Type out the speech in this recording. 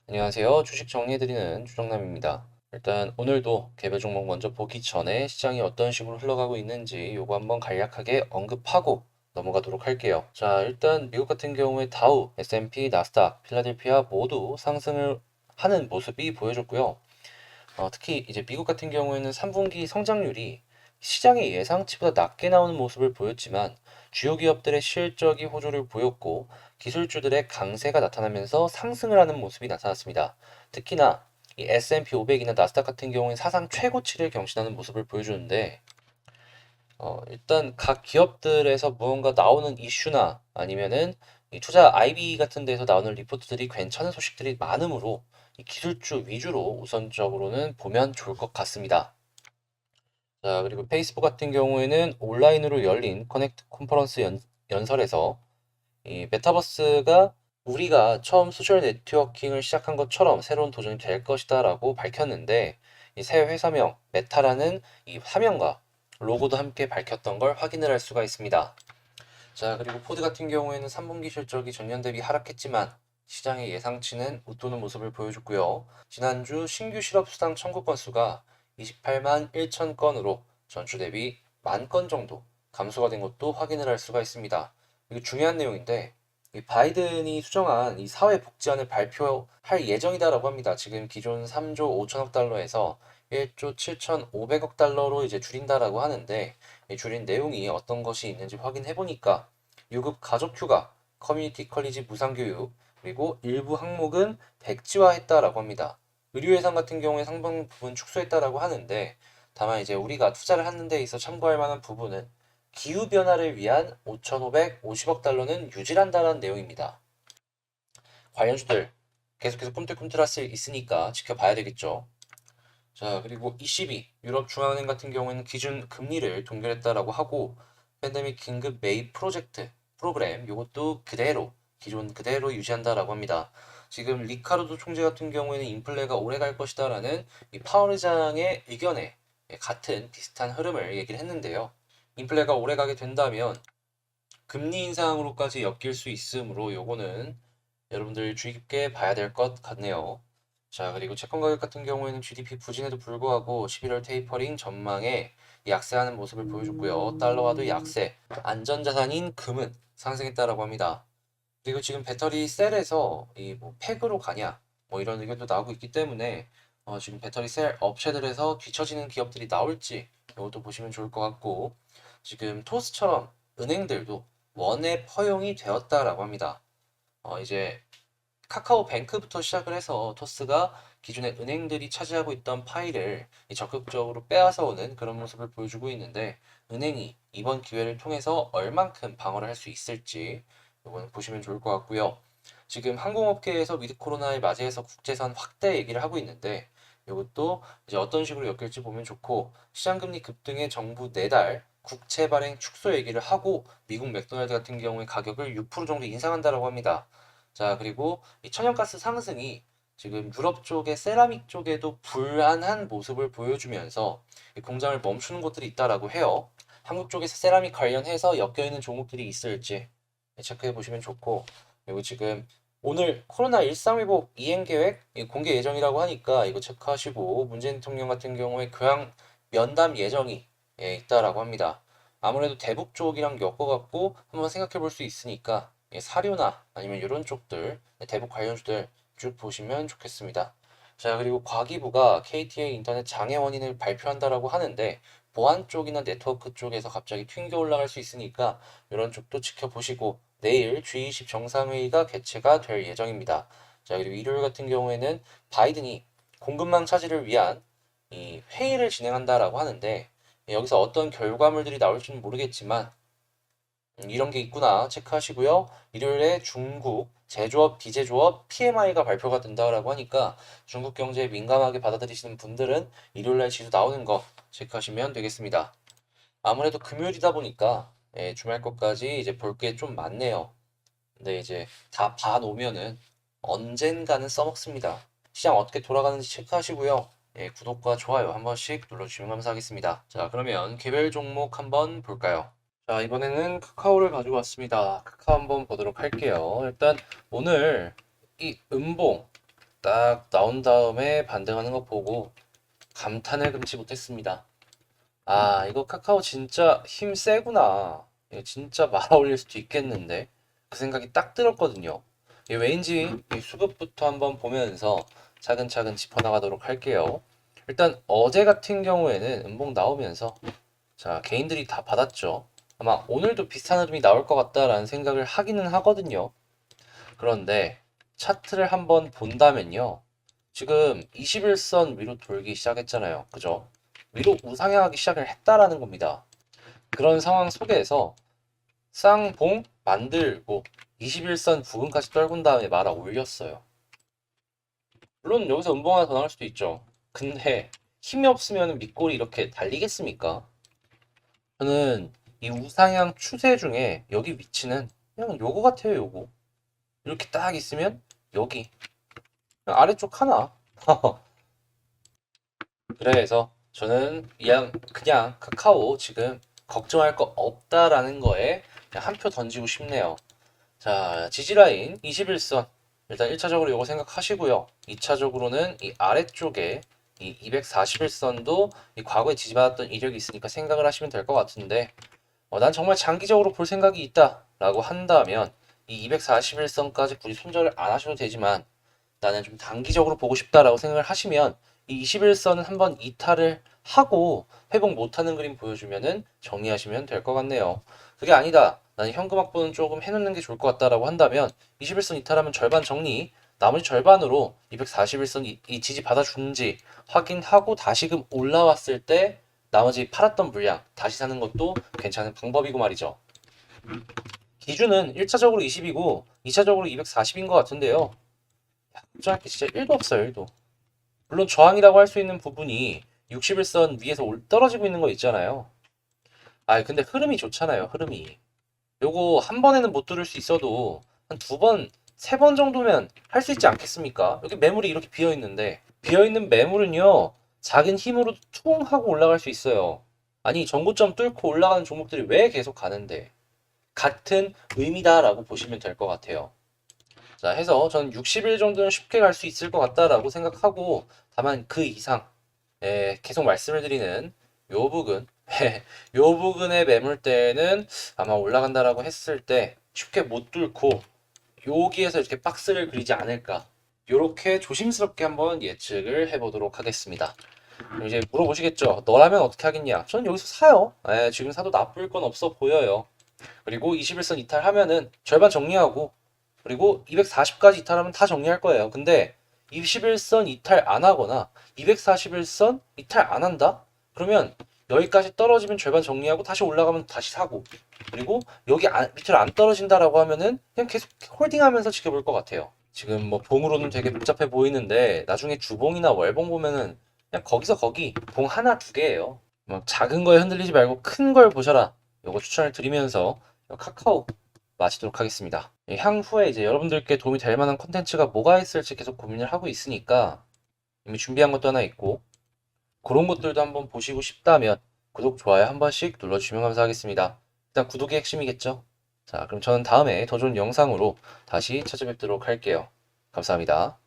안녕하세요. 주식 정리해드리는 주정남입니다. 일단 오늘도 개별 종목 먼저 보기 전에 시장이 어떤 식으로 흘러가고 있는지 요거 한번 간략하게 언급하고 넘어가도록 할게요. 자, 일단 미국 같은 경우에 다우, S&P, 나스닥, 필라델피아 모두 상승을 하는 모습이 보여줬고요. 특히 이제 미국 같은 경우에는 3분기 성장률이 시장의 예상치보다 낮게 나오는 모습을 보였지만 주요 기업들의 실적이 호조를 보였고 기술주들의 강세가 나타나면서 상승을 하는 모습이 나타났습니다. 특히나 이 S&P 500이나 나스닥 같은 경우는 사상 최고치를 경신하는 모습을 보여주는데 일단 각 기업들에서 무언가 나오는 이슈나 아니면은 이 투자 IB 같은 데서 나오는 리포트들이 괜찮은 소식들이 많으므로 이 기술주 위주로 우선적으로는 보면 좋을 것 같습니다. 자, 그리고 페이스북 같은 경우에는 온라인으로 열린 커넥트 컨퍼런스 연설에서 이 메타버스가 우리가 처음 소셜 네트워킹을 시작한 것처럼 새로운 도전이 될 것이다라고 밝혔는데 이 새 회사명 메타라는 이 사명과 로고도 함께 밝혔던 걸 확인을 할 수가 있습니다. 자, 그리고 포드 같은 경우에는 3분기 실적이 전년 대비 하락했지만 시장의 예상치는 웃도는 모습을 보여줬고요. 지난주 신규 실업 수당 청구 건수가 28만 1천 건으로 전주 대비 10,000건 정도 감소가 된 것도 확인을 할 수가 있습니다. 이거 중요한 내용인데 이 바이든이 수정한 이 사회복지안을 발표할 예정이다라고 합니다. 지금 기존 3조 5천억 달러에서 1조 7,500억 달러로 이제 줄인다라고 하는데 이 줄인 내용이 어떤 것이 있는지 확인해 보니까 유급 가족휴가, 커뮤니티 컬리지 무상교육, 그리고 일부 항목은 백지화했다라고 합니다. 의료 예산 같은 경우에 상당 부분 축소했다라고 하는데 다만 이제 우리가 투자를 하는 데 있어 참고할 만한 부분은 기후 변화를 위한 5,550억 달러는 유지한다는 내용입니다. 관련주들 계속해서 꿈틀꿈틀할 수 있으니까 지켜봐야 되겠죠. 자, 그리고 ECB, 유럽 중앙은행 같은 경우에는 기준 금리를 동결했다라고 하고 팬데믹 긴급 매입 프로그램 요것도 그대로 기존 그대로 유지한다라고 합니다. 지금 리카르도 총재 같은 경우에는 인플레가 오래 갈 것이다라는 이 파월 의장의 의견에 같은 비슷한 흐름을 얘기를 했는데요. 인플레가 오래 가게 된다면 금리 인상으로까지 엮일 수 있으므로 요거는 여러분들 주의 깊게 봐야 될 것 같네요. 자, 그리고 채권 가격 같은 경우에는 GDP 부진에도 불구하고 11월 테이퍼링 전망에 약세하는 모습을 보여줬고요. 달러화도 약세, 안전자산인 금은 상승했다라고 합니다. 그리고 지금 배터리 셀에서 이 뭐 팩으로 가냐 뭐 이런 의견도 나오고 있기 때문에 지금 배터리 셀 업체들에서 뒤처지는 기업들이 나올지 이것도 보시면 좋을 것 같고 지금 토스처럼 은행들도 원앱 허용이 되었다라고 합니다. 이제 카카오뱅크부터 시작을 해서 토스가 기존의 은행들이 차지하고 있던 파일을 적극적으로 빼앗아오는 그런 모습을 보여주고 있는데 은행이 이번 기회를 통해서 얼만큼 방어를 할 수 있을지 이건 보시면 좋을 것 같고요. 지금 항공업계에서 위드 코로나를 맞이해서 국제선 확대 얘기를 하고 있는데 이것도 이제 어떤 식으로 엮일지 보면 좋고 시장금리 급등에 정부 내달 국채 발행 축소 얘기를 하고 미국 맥도날드 같은 경우에 가격을 6% 정도 인상한다라고 합니다. 자, 그리고 이 천연가스 상승이 지금 유럽 쪽의 세라믹 쪽에도 불안한 모습을 보여주면서 공장을 멈추는 곳들이 있다라고 해요. 한국 쪽에서 세라믹 관련해서 엮여있는 종목들이 있을지 체크해 보시면 좋고, 그리고 지금 오늘 코로나 일상회복 이행 계획 공개 예정이라고 하니까 이거 체크하시고 문재인 대통령 같은 경우에 교양 면담 예정이 있다라고 합니다. 아무래도 대북 쪽이랑 엮어갖고 한번 생각해 볼 수 있으니까 사료나 아니면 이런 쪽들 대북 관련주들 쭉 보시면 좋겠습니다. 자, 그리고 과기부가 KTA 인터넷 장애 원인을 발표한다라고 하는데 보안 쪽이나 네트워크 쪽에서 갑자기 튕겨 올라갈 수 있으니까 이런 쪽도 지켜보시고 내일 G20 정상회의가 개최가 될 예정입니다. 자, 그리고 일요일 같은 경우에는 바이든이 공급망 차지를 위한 이 회의를 진행한다라고 하는데 여기서 어떤 결과물들이 나올지는 모르겠지만 이런 게 있구나 체크하시고요. 일요일에 중국 제조업, 비제조업 PMI가 발표가 된다라고 하니까 중국 경제에 민감하게 받아들이시는 분들은 일요일날 지수 나오는 거 체크하시면 되겠습니다. 아무래도 금요일이다 보니까 주말 것까지 이제 볼 게 좀 많네요. 근데 이제 다 봐놓으면은 언젠가는 써먹습니다. 시장 어떻게 돌아가는지 체크하시고요. 구독과 좋아요 한 번씩 눌러주시면 감사하겠습니다. 자, 그러면 개별 종목 한번 볼까요? 자, 이번에는 카카오를 가지고 왔습니다. 카카오 한번 보도록 할게요. 일단 오늘 이 음봉 딱 나온 다음에 반등하는 거 보고 감탄을 금치 못했습니다. 아, 이거 카카오 진짜 힘 세구나. 이거 진짜 말아 올릴 수도 있겠는데. 그 생각이 딱 들었거든요. 이 왜인지 이 수급부터 한번 보면서 차근차근 짚어나가도록 할게요. 일단 어제 같은 경우에는 음봉 나오면서 자, 개인들이 다 받았죠. 아마 오늘도 비슷한 흐름이 나올 것 같다라는 생각을 하기는 하거든요. 그런데 차트를 한번 본다면요. 지금 21선 위로 돌기 시작했잖아요. 그죠? 위로 우상향하기 시작을 했다라는 겁니다. 그런 상황 속에서 쌍봉 만들고 21선 부근까지 떨군 다음에 말아 올렸어요. 물론 여기서 음봉 하나 더 나올 수도 있죠. 근데 힘이 없으면 밑골이 이렇게 달리겠습니까? 저는 이 우상향 추세 중에 여기 위치는 그냥 요거 같아요, 요거. 이렇게 딱 있으면 여기 그냥 아래쪽 하나. 그래서 저는 그냥 카카오 지금 걱정할 거 없다라는 거에 그냥 한 표 던지고 싶네요. 자, 지지라인 21선. 일단 1차적으로 이거 생각하시고요. 2차적으로는 이 아래쪽에 이 241선도 이 과거에 지지받았던 이력이 있으니까 생각을 하시면 될 것 같은데, 난 정말 장기적으로 볼 생각이 있다라고 한다면 이 241선까지 굳이 손절을 안 하셔도 되지만 나는 좀 단기적으로 보고 싶다라고 생각을 하시면 이 21선은 한번 이탈을 하고 회복 못하는 그림 보여주면은 정리하시면 될 것 같네요. 그게 아니다. 나는 현금 확보는 조금 해놓는 게 좋을 것 같다라고 한다면 21선 이탈하면 절반 정리, 나머지 절반으로 241선 이 지지 받아주는지 확인하고 다시금 올라왔을 때 나머지 팔았던 물량 다시 사는 것도 괜찮은 방법이고 말이죠. 기준은 1차적으로 20이고 2차적으로 240인 것 같은데요. 걱정할 게 진짜 1도 없어요, 1도. 물론 저항이라고 할 수 있는 부분이 61선 위에서 떨어지고 있는 거 있잖아요. 아, 근데 흐름이 좋잖아요, 흐름이. 요거 한 번에는 못 뚫을 수 있어도 한 두 번, 세 번 정도면 할 수 있지 않겠습니까? 여기 매물이 이렇게 비어 있는데 비어 있는 매물은요, 작은 힘으로 퉁 하고 올라갈 수 있어요. 아니, 전고점 뚫고 올라가는 종목들이 왜 계속 가는데 같은 의미다라고 보시면 될 것 같아요. 자, 해서 저는 60일 정도는 쉽게 갈 수 있을 것 같다라고 생각하고, 다만 그 이상 계속 말씀을 드리는 요 부근 요 부근의 매물대는 아마 올라간다라고 했을 때 쉽게 못 뚫고 여기에서 이렇게 박스를 그리지 않을까, 요렇게 조심스럽게 한번 예측을 해보도록 하겠습니다. 그럼 이제 물어보시겠죠, 너라면 어떻게 하겠냐? 저는 여기서 사요. 지금 사도 나쁠 건 없어 보여요. 그리고 21선 이탈하면은 절반 정리하고, 그리고 240까지 이탈하면 다 정리할 거예요. 근데 21선 이탈 안 하거나 241선 이탈 안 한다? 그러면 여기까지 떨어지면 절반 정리하고 다시 올라가면 다시 사고, 그리고 여기 밑으로 안 떨어진다라고 하면은 그냥 계속 홀딩하면서 지켜볼 것 같아요. 지금 뭐 봉으로는 되게 복잡해 보이는데 나중에 주봉이나 월봉 보면은 그냥 거기서 거기 봉 하나 두 개예요. 막 작은 거에 흔들리지 말고 큰 걸 보셔라. 요거 추천을 드리면서 카카오 마치도록 하겠습니다. 향후에 이제 여러분들께 도움이 될 만한 콘텐츠가 뭐가 있을지 계속 고민을 하고 있으니까 이미 준비한 것도 하나 있고, 그런 것들도 한번 보시고 싶다면 구독, 좋아요 한 번씩 눌러주시면 감사하겠습니다. 일단 구독이 핵심이겠죠? 자, 그럼 저는 다음에 더 좋은 영상으로 다시 찾아뵙도록 할게요. 감사합니다.